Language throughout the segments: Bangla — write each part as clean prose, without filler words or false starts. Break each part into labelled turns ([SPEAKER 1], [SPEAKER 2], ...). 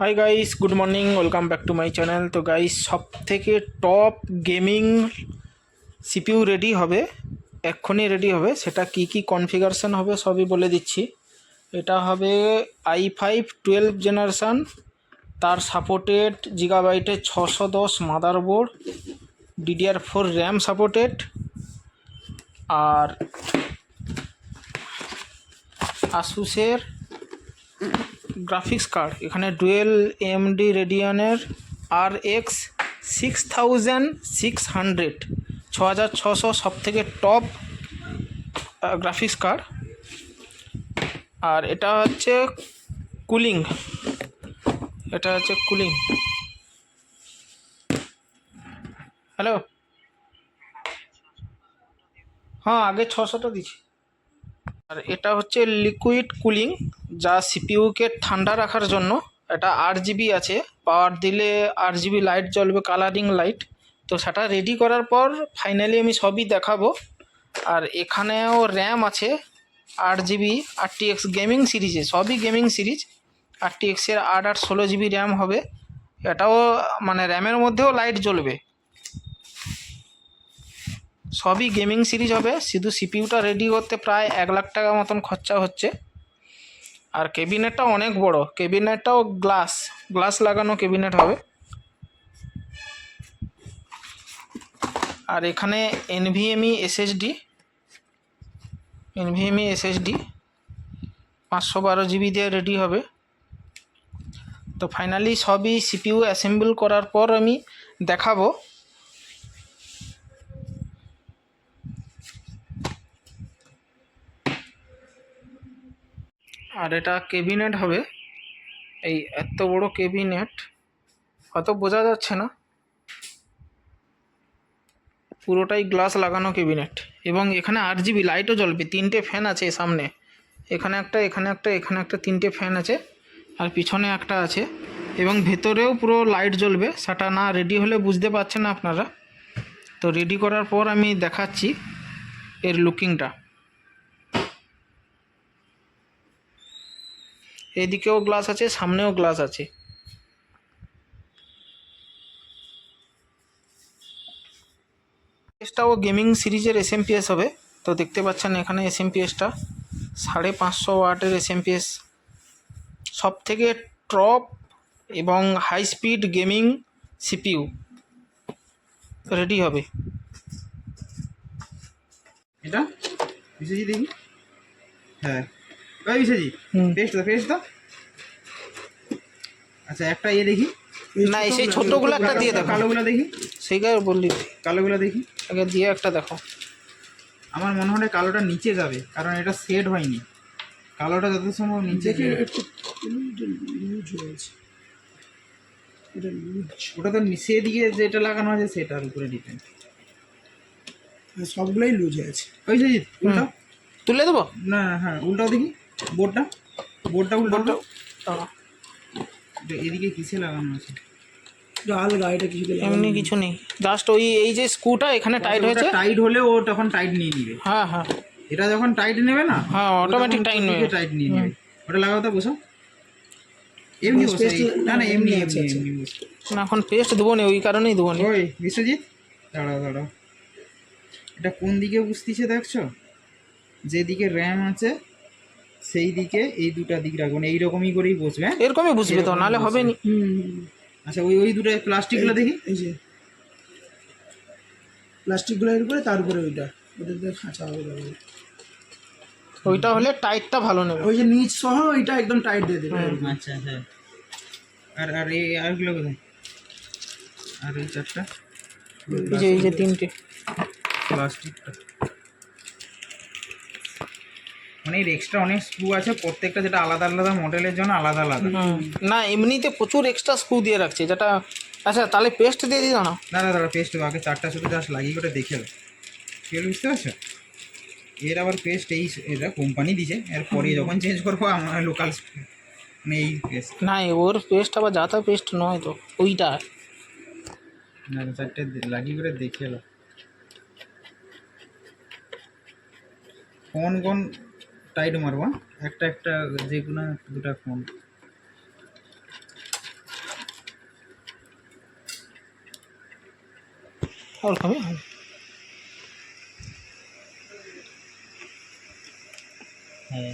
[SPEAKER 1] Hi guys, good morning, welcome back to my channel. তো গাইস, সব থেকে টপ গেমিং সিপিইউ রেডি হবে, এক্ষুনি রেডি হবে। সেটা কি কি কনফিগারেশন হবে সবই বলে দিচ্ছি। এটা হবে i5 12 জেনারেশান, তার সাপোর্টেড জিগাবাইটে 610 মাদারবোর্ড, DDR4 র্যাম সাপোর্টেড, আর আসুসের গ্রাফিক্স কার্ড। এখানে ডুয়েল AMD রেডিয়নের RX 6600 6600 সব থেকে টপ গ্রাফিক্স কার্ড। আর এটা হচ্ছে কুলিং, হ্যালো, হ্যাঁ আগে 600টা দিচ্ছি। আর এটা হচ্ছে লিকুইড কুলিং, যা সিপিইউকে ঠান্ডা রাখার জন্য। এটা 8 GB আছে, পাওয়ার দিলে 8 GB লাইট জ্বলবে, কালারিং লাইট। তো সেটা রেডি করার পর ফাইনালি আমি সবই দেখাবো। আর এখানেও র্যাম আছে 8 GB, RTX গেমিং সিরিজে, সবই গেমিং সিরিজ। RTX-এর 8 আর 16 GB র্যাম হবে। এটাও মানে র্যামের মধ্যেও লাইট জ্বলবে, সবই গেমিং সিরিজ হবে। শুধু সিপিইউটা রেডি করতে প্রায় 1 লাখ টাকা মতন খরচা হচ্ছে। আর ক্যাবিনেটটা অনেক বড়, ক্যাবিনেটটাও গ্লাস লাগানো ক্যাবিনেট হবে। আর এখানে NVMe SSD 512 GB দিয়ে রেডি হবে। তো ফাইনালি সবই সিপিইউ অ্যাসেম্বল করার পর আমি দেখাবো। আর এটা ক্যাবিনেট হবে, এই এত বড় ক্যাবিনেট, হয়তো বোঝা যাচ্ছে না, পুরোটাই গ্লাস লাগানো ক্যাবিনেট। এবং এখানে 8 GB লাইটও জ্বলবে, 3টে ফ্যান আছে সামনে, এখানে একটা, এখানে একটা, এখানে একটা, 3টে ফ্যান আছে। আর পিছনে একটা আছে, এবং ভেতরেও পুরো লাইট জ্বলবে। সেটা না রেডি হলে বুঝতে পারছেন না আপনারা। তো রেডি করার পর আমি দেখাচ্ছি এর লুকিংটা। এদিকেও গ্লাস আছে, সামনেও গ্লাস আছে। এসটাও গেমিং সিরিজের SMPS হবে। তো দেখতে পাচ্ছেন এখানে SMPSটা 550 ওয়াটের SMPS, সব থেকে টপ এবং high speed gaming CPU ready হবে।
[SPEAKER 2] এটা বিশ্বজি দেখি, হ্যাঁ ওই বিশ্বজি পেস্ট দাও। আচ্ছা একটা দেখি
[SPEAKER 1] না, সেই ছোটগুলো একটা দিয়ে দেখো,
[SPEAKER 2] কালোগুলো দেখি,
[SPEAKER 1] সেইটা বললি,
[SPEAKER 2] কালোগুলো দেখি
[SPEAKER 1] আগে দিয়ে একটা দেখো।
[SPEAKER 2] আমার মনে হয় কালোটা নিচে যাবে, কারণ এটা সেট হয়নি। কালোটা যত সম্ভব নিচে ওটা তো সেদিকে যেটা লাগানো আছে সেটার উপরে ডিপেন্ড।
[SPEAKER 3] সবগুলোই লুজ আছে।
[SPEAKER 2] ওই যে উল্টা
[SPEAKER 1] তুলে দেবো
[SPEAKER 2] না, হ্যাঁ উল্টাও দেখি, বোর্ডটা উল্টো। এদিকে কিসে লাগানো আছে?
[SPEAKER 3] আলগা, এটা কিছু
[SPEAKER 1] এমনি কিছু নেই, জাস্ট ওই এই যে স্ক্রুটা এখানে টাইট হয়েছে।
[SPEAKER 2] টাইট হলে ও তখন টাইট নিয়ে নিবে।
[SPEAKER 1] হ্যাঁ হ্যাঁ,
[SPEAKER 2] এটা যখন টাইট নেবে না,
[SPEAKER 1] হ্যাঁ অটোমেটিক টাইট নেবে,
[SPEAKER 2] টাইট নিয়ে নেবে। ওটা লাগাও তো, বসো এমনি বসো। না না এমনি এমনি এমনি বসো
[SPEAKER 1] না, এখন পেস্ট দেবো না, ওই কারণেই দেবো না।
[SPEAKER 2] ওই বিশ্বজিৎ দাঁড়াও, এটা কোন দিকে বুঝতেছে দেখছো? যেদিকে র্যাম আছে সেই দিকে এই দুটা দিক রাখবেন, এইরকমই করেই বসবে।
[SPEAKER 1] এরকমই বুঝবে তো, নাহলে হবে নি।
[SPEAKER 2] আচ্ছা ওই দুটো প্লাস্টিকগুলো দেখি,
[SPEAKER 3] এই যে প্লাস্টিকগুলো এর উপরে, তার উপরে ওইটা, ওটা দিয়ে খাঁচা হবে।
[SPEAKER 1] ওইটা হলে টাইটটা ভালো নেবে।
[SPEAKER 3] ওই যে নিচ সহ ওইটা একদম টাইট দিয়ে দেবে।
[SPEAKER 2] আচ্ছা হ্যাঁ। আর আর এই আরগুলো কোথায়? আর এই চারটা
[SPEAKER 1] এই যে 3টে
[SPEAKER 2] প্লাস্টিকটা, মানে এর এক্সট্রা অনেক স্ক্রু আছে প্রত্যেকটা, যেটা আলাদা আলাদা মডেলের জন্য আলাদা আলাদা।
[SPEAKER 1] না, এমনিতে প্রচুর এক্সট্রা স্ক্রু দিয়ে রাখছে যেটা। আচ্ছা তাহলে পেস্ট দিয়ে দিই না।
[SPEAKER 2] দাঁড়া পেস্ট আগে চারটা শুধু জাস্ট লাগিয়ে করে দেখে লো, কি হলো বুঝতে পারছো? এর আবার পেস্ট এই এটা কোম্পানি দিছে, এরপরে যখন চেঞ্জ করবো আমার লোকাল মানে এই পেস্ট
[SPEAKER 1] না, ওর পেস্ট আবার যাতা পেস্ট নয় তো, ওইটা।
[SPEAKER 2] না চারটে লাগিয়ে করে দেখে লো কোন টাইট মারবা, একটা যে কোনো দুটা কোন।
[SPEAKER 1] ওরকমই হবে।
[SPEAKER 2] হ্যাঁ,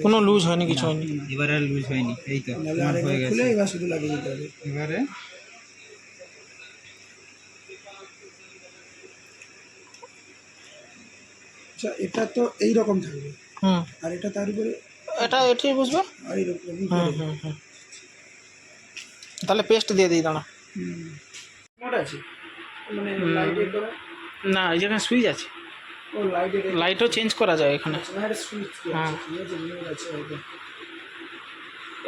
[SPEAKER 1] কোনো লুজ হয়নি, কিছু হয়নি।
[SPEAKER 2] এবারে আর লুজ হয়নি, এই তো
[SPEAKER 3] নাহলে
[SPEAKER 2] আমার হয়ে
[SPEAKER 3] আরেকবার
[SPEAKER 2] গেছে।
[SPEAKER 3] খুলে এবার শুধু লাগিয়ে দিতে হবে।
[SPEAKER 2] এবারে
[SPEAKER 3] আচ্ছা, এটা তো এইরকম থাকবে,
[SPEAKER 1] হুম,
[SPEAKER 3] আর এটা তার উপরে
[SPEAKER 1] এটা এটাই বুঝবে।
[SPEAKER 3] আর এইরকম
[SPEAKER 1] হুম। তাহলে পেস্ট দিয়ে দিই, দাঁড়া।
[SPEAKER 3] মোট আছে, মানে লাইটের করে।
[SPEAKER 1] না, এই যেখানে সুইচ আছে,
[SPEAKER 3] ও লাইটের
[SPEAKER 1] লাইটও চেঞ্জ করা যায় এখানে।
[SPEAKER 3] সুইচ
[SPEAKER 1] হ্যাঁ।
[SPEAKER 3] আছে, ঠিক আছে, মোট আছে ওইটা।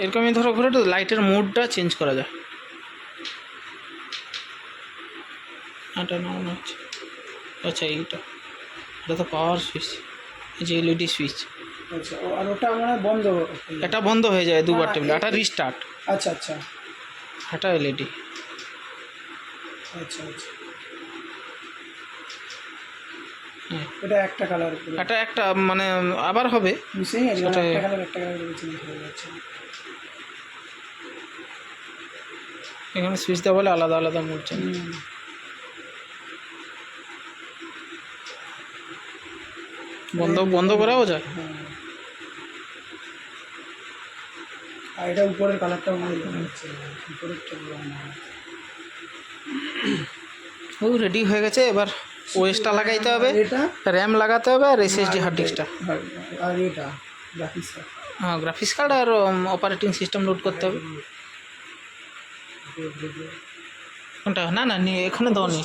[SPEAKER 1] এরকমই ধরো ঘুরে তো লাইটের মোডটা চেঞ্জ করা যায়। এটা না মনে হচ্ছে, আচ্ছা এটা, এটা তো পাওয়ার সুইচ, এই যে এলইডি সুইচ।
[SPEAKER 3] আচ্ছা, ও আর ওটা মানে বন্ধ হয়ে যায়।
[SPEAKER 1] এটা বন্ধ হয়ে যায় দুবার
[SPEAKER 3] হ্যাঁ,
[SPEAKER 1] টেবিল, এটা রিস্টার্ট।
[SPEAKER 3] আচ্ছা আচ্ছা
[SPEAKER 1] এটা এলইডি।
[SPEAKER 3] আচ্ছা আচ্ছা,
[SPEAKER 1] হ্যাঁ,
[SPEAKER 3] এটা একটা কালার করে
[SPEAKER 1] এটা একটা মানে আবার হবে।
[SPEAKER 3] মিশিয়ে গেছে,
[SPEAKER 1] সেটাই।
[SPEAKER 3] একটা কালার করে চেঞ্জ হয়ে যাচ্ছে।
[SPEAKER 1] এখানে সুইচ দেওয়া বলে আলাদা আলাদা মোড চেঞ্জ। বন্ধ করাও যায়।
[SPEAKER 3] হ্যাঁ, আর এটা উপরের কালারটাও মনে হচ্ছে, উপরেরটা
[SPEAKER 1] ও রেডি হয়ে গেছে। এবার ওএসটা লাগাইতে হবে,
[SPEAKER 3] এটা
[SPEAKER 1] র্যাম লাগাতে হবে, আর এসএসডি হার্ড ডিস্কটা।
[SPEAKER 3] আর এটা গ্রাফিক্স
[SPEAKER 1] হ্যাঁ, গ্রাফিক্স কার্ড আর অপারেটিং সিস্টেম লোড করতে হবে। কোনটা? না নিয়ে এখানে দাও নি,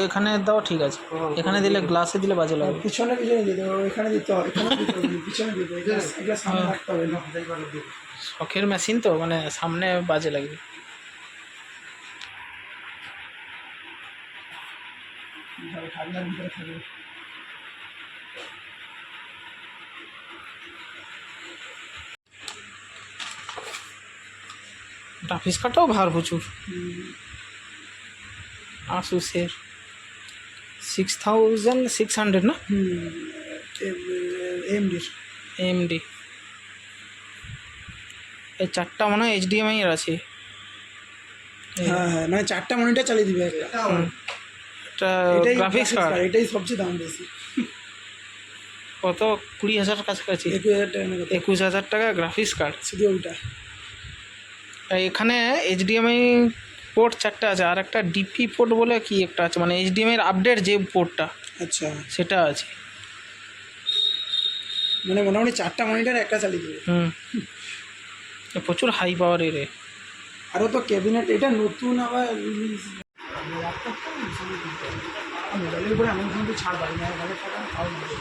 [SPEAKER 1] এখানে দাও, ঠিক আছে। এখানে দিলে গ্লাসে দিলে বাজে লাগবে।
[SPEAKER 3] পিছনে দিতে হবে, এখানে দিতে হবে, এখানে দিতে হবে, পিছনে দিতে হবে, এটা সামনে রাখতে হবে না।
[SPEAKER 1] শখের মেশিন তো, মানে সামনে বাজে লাগবে।
[SPEAKER 3] ঠান্ডার ভিতরে থাকবে।
[SPEAKER 1] গ্রাফিক্স কার্ডটাও ভার প্রচুর। আসুসের 6600 না
[SPEAKER 3] এমডির
[SPEAKER 1] এমডি। এই চারটা মনে হয় এইচডিএমআই এর আছে।
[SPEAKER 3] হ্যাঁ হ্যাঁ, মানে চারটা মনিটর চালিয়ে দিবে একটা।
[SPEAKER 1] এটা
[SPEAKER 3] এটাই
[SPEAKER 1] গ্রাফিক্স কার্ড
[SPEAKER 3] এটাই সবচেয়ে দাম বেশি।
[SPEAKER 1] কত? 20,000 কাছাকাছি,
[SPEAKER 3] 21,000 টাকা
[SPEAKER 1] 21,000 টাকা গ্রাফিক্স কার্ড।
[SPEAKER 3] শুধু ওইটা।
[SPEAKER 1] এখানে এইচডিএমআই পোর্ট চারটা আছে, আর একটা ডিপি পোর্ট বলে কি একটা আছে, মানে এইচডিএমআই এর আপডেট যে পোর্টটা,
[SPEAKER 3] আচ্ছা,
[SPEAKER 1] সেটা আছে।
[SPEAKER 3] মানে মোটামুটি চারটা মনিটর একটা চালিয়ে দিবে।
[SPEAKER 1] প্রচুর হাই পাওয়ার এর।
[SPEAKER 3] আরও তো ক্যাবিনেট, এটা নতুন আবার রিলিজ। মোবাইলের উপরে এমন কিন্তু ছাড় পাই না, 1,000 টাকা তাও মোবাইল।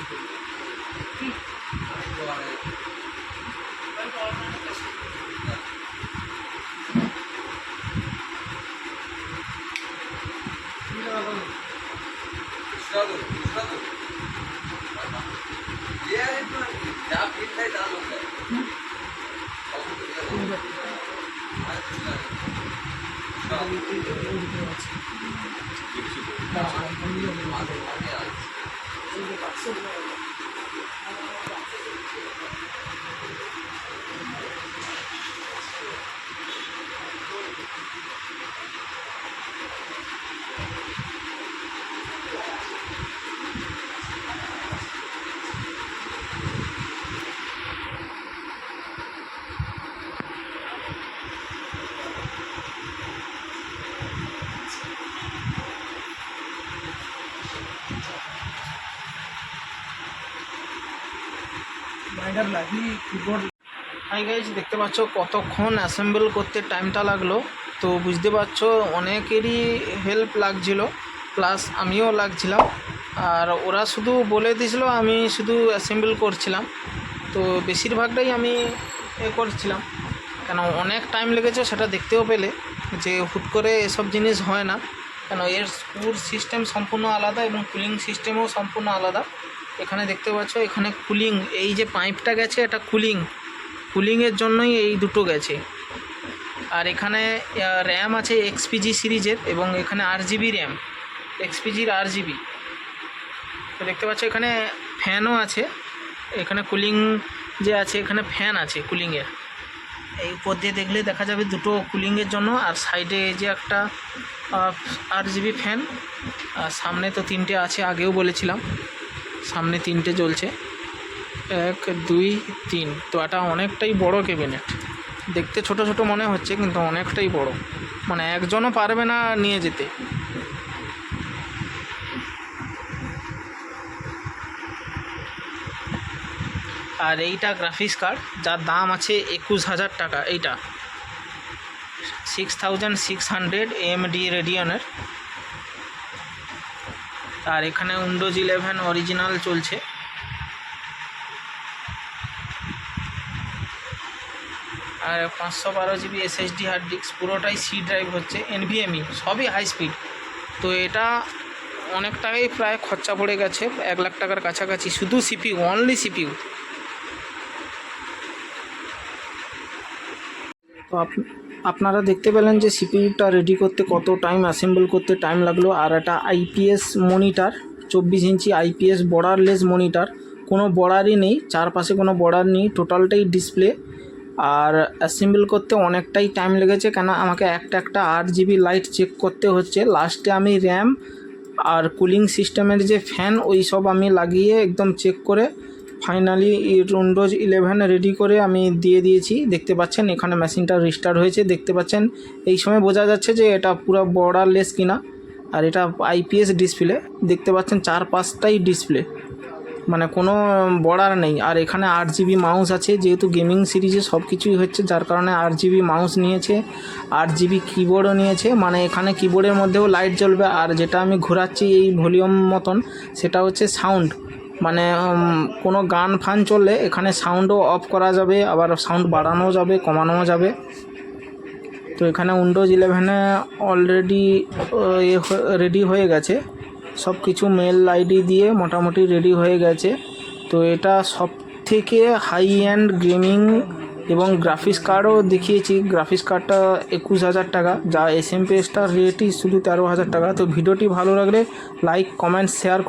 [SPEAKER 3] মনিটর লাগিয়ে কিবোর্ড।
[SPEAKER 1] হাই গাইজ, দেখতে পাচ্ছ কতক্ষণ অ্যাসেম্বল করতে টাইমটা লাগলো। তো বুঝতে পারছো অনেকেরই হেল্প লাগছিল, প্লাস আমিও লাগছিলাম। আর ওরা শুধু বলে দিয়েছিল, আমি শুধু অ্যাসেম্বল করছিলাম। তো বেশিরভাগটাই আমি করছিলাম, কেন অনেক টাইম লেগেছে সেটা দেখতেও পেলে, যে হুট করে এসব জিনিস হয় না। কেন এর স্ক্রুর সিস্টেম সম্পূর্ণ আলাদা এবং কুলিং সিস্টেমও সম্পূর্ণ আলাদা। এখানে দেখতে পাচ্ছ, এখানে কুলিং, এই যে পাইপটা গেছে এটা কুলিংয়ের জন্যই এই দুটো গেছে। আর এখানে র্যাম আছে এক্সপিজি সিরিজের, এবং এখানে RGB র্যাম, এক্সপিজির RGB। তো দেখতে পাচ্ছ এখানে ফ্যানও আছে, এখানে কুলিং যে আছে, এখানে ফ্যান আছে কুলিংয়ের। এই উপর দিয়ে দেখলে দেখা যাবে দুটো কুলিংয়ের জন্য, আর সাইডে এই যে একটা RGB ফ্যান, আর সামনে তো 3টে আছে, আগেও বলেছিলাম সামনে 3টে জ্বলছে, 1 2 3। তো এটা অনেকটাই বড় ক্যাবিনেট, দেখতে ছোট ছোট মনে হচ্ছে কিন্তু অনেকটাই বড়, মানে একজনও পারবে না নিয়ে যেতে। আর এইটা গ্রাফিক্স কার্ড, যার দাম আছে 21,000 টাকা। এইটা 6600 AMD রেডিয়নের। আর এখানে উইন্ডোজ 11 অরিজিনাল চলছে। আর 512 GB SSD হার্ড ডিস্ক, পুরোটাই C ড্রাইভ হচ্ছে, NVMe, সবই হাই স্পিড। তো এটা অনেক টাকাই প্রায় খরচা পড়ে গেছে, 1 লাখ টাকার কাছাকাছি, শুধু CPU, অনলি CPU। তো আপনারা দেখতে পেলেন যে সিপিইউটা রেডি করতে কত টাইম, অ্যাসেম্বল করতে টাইম লাগলো। আর এটা IPS মনিটর, 24 ইঞ্চি IPS বর্ডারলেস মনিটর, কোনো বর্ডারই নেই, চারপাশে কোনো বর্ডার নেই, টোটালটাই ডিসপ্লে। আর অ্যাসেম্বল করতে অনেকটাই টাইম লেগেছে, কেন আমাকে একটা RGB লাইট চেক করতে হচ্ছে। লাস্টে আমি র্যাম আর কুলিং সিস্টেমের যে ফ্যান, ওই সব আমি লাগিয়ে একদম চেক করে ফাইনালি উইন্ডোজ 11 রেডি করে আমি দিয়ে দিয়েছি। দেখতে পাচ্ছেন এখানে মেশিনটা রিস্টার্ট হয়েছে, দেখতে পাচ্ছেন এই সময় বোঝা যাচ্ছে যে এটা পুরো বর্ডারলেস কিনা। আর এটা IPS ডিসপ্লে, দেখতে পাচ্ছেন 4-5টাই ডিসপ্লে, মানে কোনো বর্ডার নেই। আর এখানে 8GB মাউস আছে, যেহেতু গেমিং সিরিজে সব কিছুই হচ্ছে, যার কারণে 8GB মাউস নিয়েছে, 8GB কিবোর্ডও নিয়েছে, মানে এখানে কিবোর্ডের মধ্যেও লাইট জ্বলবে। আর যেটা আমি ঘোরাচ্ছি এই ভলিউম মতন, সেটা হচ্ছে সাউন্ড, মানে কোনো গান ফান চললে এখানে সাউন্ডও অফ করা যাবে, আবার সাউন্ড বাড়ানো যাবে, কমানো যাবে। তো এখানে উইন্ডোজ 11 অলরেডি রেডি হয়ে গেছে, সব কিছু মেল আইডি দিয়ে মোটামুটি রেডি হয়ে গেছে। তো এটা সব থেকে হাই এন্ড গেমিং এবং গ্রাফিক্স কার্ডও দেখিয়েছি। গ্রাফিক্স কার্ডটা 21,000 টাকা, যা SMPSটার রেটই শুধু 13,000 টাকা। তো ভিডিওটি ভালো লাগলে লাইক, কমেন্ট, শেয়ার